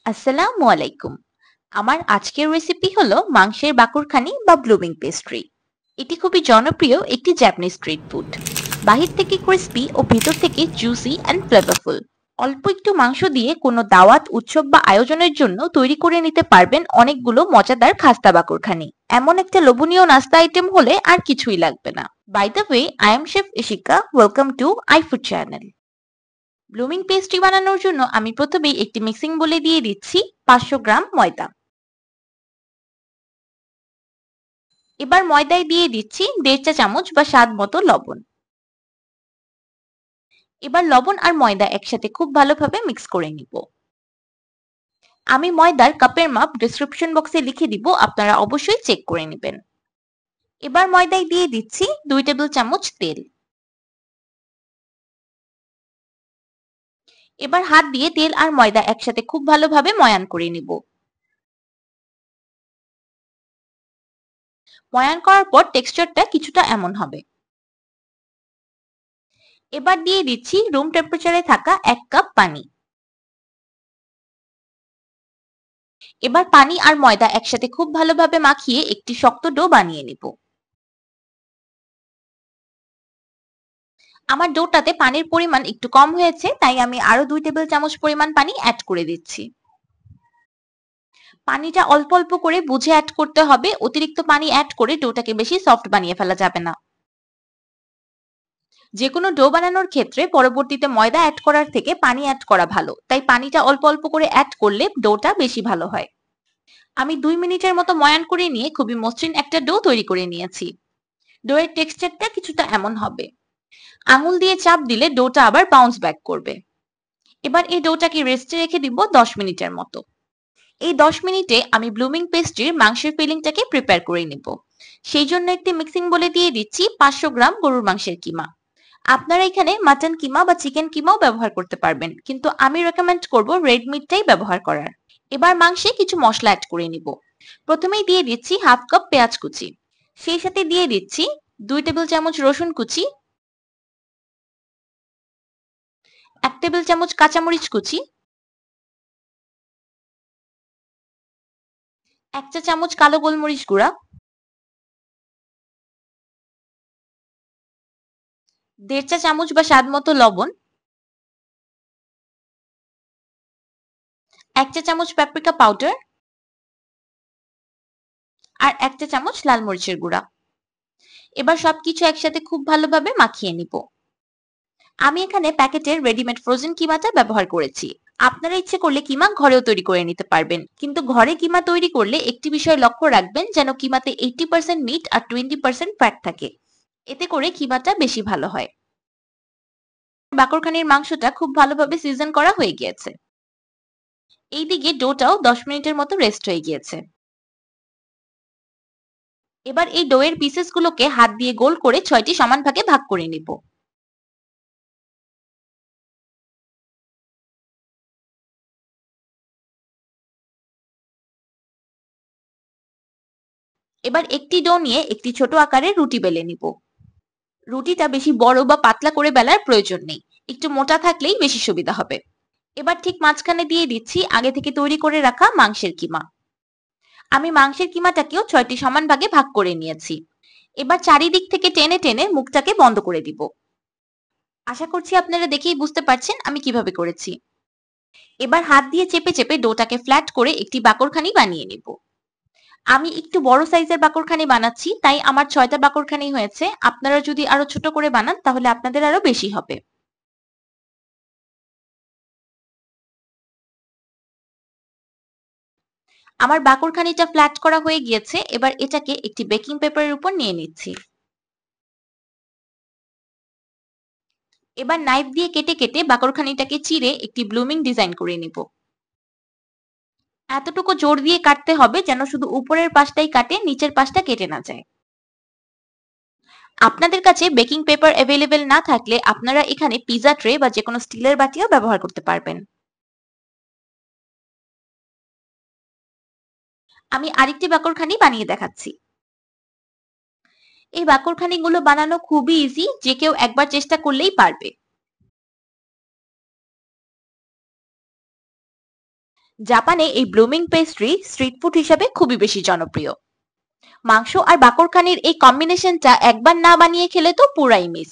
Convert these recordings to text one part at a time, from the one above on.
আসসালামু আলাইকুম। আমার আজকের রেসিপি হলো মাংসের বাকুরখানি বা ব্লুমিং পেস্ট্রি। এটি খুবই জনপ্রিয় একটি জাপানিজ স্ট্রিট ফুড। বাহির থেকে ক্রিস্পি ও ভিতর থেকে জুসি অ্যান্ড ফ্লেভারফুল। অল্প একটু মাংস দিয়ে কোনো দাওয়াত, উৎসব বা আয়োজনের জন্য তৈরি করে নিতে পারবেন অনেকগুলো মজাদার খাস্তা বাকুরখানি। এমন একটা লোভনীয় নাস্তা আইটেম হলে আর কিছুই লাগবে না। By the way, I am chef Ishika. Welcome to iFood channel. Blooming pastry বানানোর জন্য আমি প্রথমেই একটি মিক্সিং বোলে দিয়ে দিচ্ছি 500 গ্রাম ময়দা। এবার ময়দায় দিয়ে দিচ্ছি 1.5 চা চামচ বা স্বাদ মতো লবণ। এবার লবণ আর ময়দা একসাথে খুব ভালোভাবে মিক্স করে নিব। আমি ময়দার কাপের মাপ ডেসক্রিপশন বক্সে লিখে দিব, আপনারা অবশ্যই চেক করে নেবেন। এবার ময়দায় দিয়ে দিচ্ছি 2 টেবিল চামচ তেল। এবার হাত দিয়ে তেল আর ময়দা একসাথে খুব ভালোভাবে ময়ান করে নিব। ময়ান করার পর টেক্সচারটা কিছুটা এমন হবে। এবার দিয়ে দিচ্ছি রুম টেম্পারেচারে থাকা 1 কাপ পানি। এবার পানি আর ময়দা একসাথে খুব ভালোভাবে মাখিয়ে একটি শক্ত ডো বানিয়ে নিব। আমার ডোটাতে পানির পরিমাণ একটু কম হয়েছে, তাই আমি আরো 2 টেবিল চামচ পরিমাণ পানি অ্যাড করে দিচ্ছি। পানিটা অল্প অল্প করে বুঝে অ্যাড করতে হবে, অতিরিক্ত পানি অ্যাড করে ডোটাকে বেশি সফট বানিয়ে ফেলা যাবে না। যে কোনো ডো বানানোর ক্ষেত্রে পরবর্তীতে ময়দা অ্যাড করার থেকে পানি অ্যাড করা ভালো, তাই পানিটা অল্প অল্প করে অ্যাড করলে ডোটা বেশি ভালো হয়। আমি 2 মিনিটের মতো ময়ান করে নিয়ে খুবই মসৃণ একটা ডো তৈরি করে নিয়েছি। ডোয়ের টেক্সচারটা কিছুটা এমন হবে। আঙুল দিয়ে চাপ দিলে ডোটা আবার বাউন্স ব্যাক করবে। এবার এই ডোটাকে রেস্টে রেখে দিব 10 মিনিটের মতো। এই 10 মিনিটে আমি ব্লুমিং পেস্ট্রির মাংসের ফিলিংটাকে প্রিপেয়ার করে নিব। সেই জন্য একটি মিক্সিং বলে দিয়ে দিচ্ছি 500 গ্রাম গরুর মাংসের কিমা। আপনারা এখানে মাটন কিমা বা চিকেন কিমাও ব্যবহার করতে পারবেন, কিন্তু আমি রেকমেন্ড করব রেড মিটটাই ব্যবহার করার। এবার মাংসে কিছু মশলা অ্যাড করে নিব। প্রথমেই দিয়ে দিচ্ছি হাফ কাপ পেঁয়াজ কুচি। সেই সাথে দিয়ে দিচ্ছি 2 টেবিল চামচ রসুন কুচি, 1 টেবিল চামচ কাঁচামরিচ কুচি, 1 চা চামচ কালো গোলমরিচ গুঁড়া, 1.5 চা চামচ বা স্বাদ মতো লবণ, 1 চা চামচ পাপরিকা পাউডার আর 1 চা চামচ লাল মরিচের গুঁড়া। এবার সবকিছু একসাথে খুব ভালোভাবে মাখিয়ে নিব। আমি এখানে প্যাকেটের রেডিমেড ফ্রোজেন কিমাটা ব্যবহার করেছি। আপনারা ইচ্ছে করলে কিমা ঘরেও তৈরি করে নিতে পারবেন, কিন্তু ঘরে কিমা তৈরি করলে একটি বিষয় লক্ষ্য রাখবেন, যেন কিমাতে 80% মিট আর 20% ফ্যাট থাকে। এতে করে কিমাটা বেশি ভালো হয়। বাকরখানির মাংসটা খুব ভালোভাবে সিজন করা হয়ে গিয়েছে। এইদিকে ডোটাও 10 মিনিটের মতো রেস্ট হয়ে গিয়েছে। এবার এই ডোয়ের পিসেসগুলোকে হাত দিয়ে গোল করে 6টি সমান ভাগে ভাগ করে নিব। এবার একটি ডো নিয়ে একটি ছোট আকারের রুটি বেলে নিব। রুটিটা বেশি বড় বা পাতলা করে বেলার প্রয়োজন নেই, একটু মোটা থাকলেই বেশি সুবিধা হবে। এবার ঠিক মাঝখানে দিয়ে দিচ্ছি আগে থেকে তৈরি করে রাখা মাংসের কিমা। আমি মাংসের কিমাটাকেও 6টি সমান ভাগে ভাগ করে নিয়েছি। এবার চারিদিক থেকে টেনে টেনে মুখটাকে বন্ধ করে দিব। আশা করছি আপনারা দেখেই বুঝতে পারছেন আমি কিভাবে করেছি। এবার হাত দিয়ে চেপে চেপে ডোটাকে ফ্ল্যাট করে একটি বাকরখানি বানিয়ে নিব। আমি একটু বড় সাইজের বাকরখানি বানাচ্ছি, তাই আমার 6টা বাকরখানি হয়েছে। আপনারা যদি আরো ছোট করে বানান তাহলে আপনাদের আরো বেশি হবে। আমার বাকরখানিটা ফ্ল্যাট করা হয়ে গিয়েছে। এবার এটাকে একটি বেকিং পেপারের উপর নিয়ে নিচ্ছি। এবার নাইফ দিয়ে কেটে কেটে বাকরখানিটাকে চিরে একটি ব্লুমিং ডিজাইন করে নিব। এতটুকু জোর দিয়ে কাটতে হবে যেন শুধু উপরের পাশটাই কাটে, নিচের পাশটা কেটে না যায়। আপনাদের কাছে বেকিং পেপার অ্যাভেলেবেল না থাকলে আপনারা এখানে পিজা ট্রে বা যে কোনো স্টিলের বাটিও ব্যবহার করতে পারবেন। আমি আরেকটি বাকরখানি বানিয়ে দেখাচ্ছি। এই বাকরখানিগুলো বানানো খুবই ইজি, যে কেউ একবার চেষ্টা করলেই পারবে। জাপানে এই ব্লুমিং পেস্ট্রি স্ট্রিট ফুড হিসাবে খুবই বেশি জনপ্রিয়। মাংস আর বাকরখানির এই কম্বিনেশনটা একবার না বানিয়ে খেলে তো পুরাই মিস।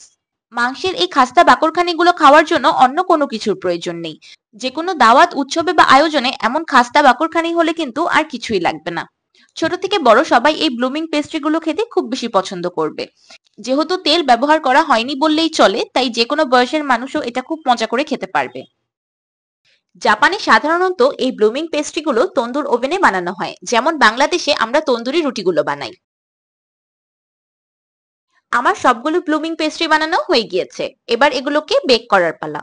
মাংসের এই খাস্তা বাকরখানিগুলো খাওয়ার জন্য অন্য কোনো কিছুর প্রয়োজন নেই। যে কোনো দাওয়াত, উৎসবে বা আয়োজনে এমন খাস্তা বাকরখানি হলে কিন্তু আর কিছুই লাগবে না। ছোট থেকে বড় সবাই এই ব্লুমিং পেস্ট্রিগুলো খেতে খুব বেশি পছন্দ করবে। যেহেতু তেল ব্যবহার করা হয়নি বললেই চলে, তাই যে কোনো বয়সের মানুষও এটা খুব মজা করে খেতে পারবে। জাপানে সাধারণত এই ব্লুমিং পেস্ট্রিগুলো তন্দুর ওভেনে বানানো হয়, যেমন বাংলাদেশে আমরা তন্দুরি রুটিগুলো বানাই। আমার সবগুলো ব্লুমিং পেস্ট্রি বানানো হয়ে গিয়েছে। এবার এগুলোকে বেক করার পালা।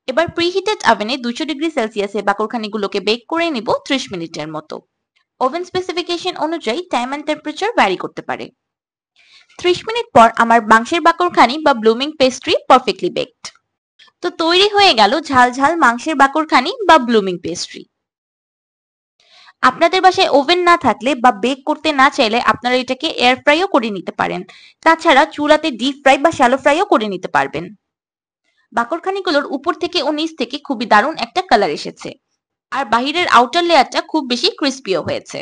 এবার প্রিহিটেড ওভেনে 200 ডিগ্রি সেলসিয়াসে বাকরখানিগুলোকে বেক করে নিব 30 মিনিটের মতো। ওভেন স্পেসিফিকেশন অনুযায়ী টাইম এন্ড টেম্পারেচার ভ্যারি করতে পারে। 30 মিনিট পর আমার মাংসের বাকরখানি বা ব্লুমিং পেস্ট্রি পারফেক্টলি বেকড। তো তৈরি হয়ে গেল ঝাল ঝাল মাংসের বাকরখানি বা ব্লুমিং পেস্ট্রি। আপনাদের বাসায় ওভেন না থাকলে বা বেক করতে না চাইলে আপনারা এটাকে এয়ার ফ্রাইও করে নিতে পারেন। তাছাড়া চুলাতে ডিপ ফ্রাই বা শ্যালো ফ্রাইও করে নিতে পারবেন। বাকরখানিগুলোর উপর থেকে ও নিচ থেকে খুবই দারুণ একটা কালার এসেছে, আর বাহিরের আউটার লেয়ারটা খুব বেশি ক্রিস্পিও হয়েছে।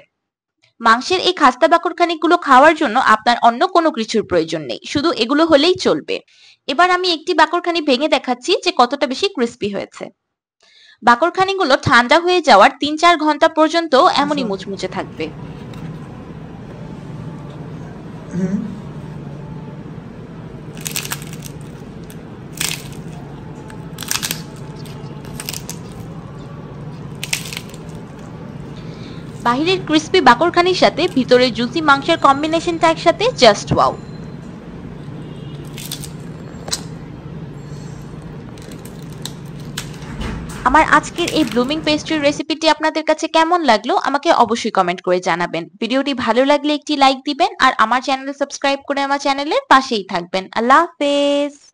মাংসের এই খাস্তা বাকরখানিগুলো খাওয়ার জন্য আপনার অন্য কোনো কিছুর প্রয়োজন নেই, শুধু এগুলো হলেই চলবে। এবার আমি একটি বাকরখানি ভেঙে দেখাচ্ছি যে কতটা বেশি ক্রিস্পি হয়েছে। বাকরখানিগুলো ঠান্ডা হয়ে যাওয়ার 3-4 ঘন্টা পর্যন্ত এমনই মুচমুচে থাকবে। বাহিরের ক্রিস্পি বাকরখানির সাথে ভিতরের জুসি মাংসের কম্বিনেশনটা একসাথে জাস্ট ওয়াও। আমার আজকের এই ব্লুমিং পেস্ট্রির রেসিপিটি আপনাদের কাছে কেমন লাগলো আমাকে অবশ্যই কমেন্ট করে জানাবেন। ভিডিওটি ভালো লাগলে একটি লাইক দিবেন আর আমার চ্যানেলে সাবস্ক্রাইব করে আমার চ্যানেলের পাশেই থাকবেন। আল্লাহ হাফেজ।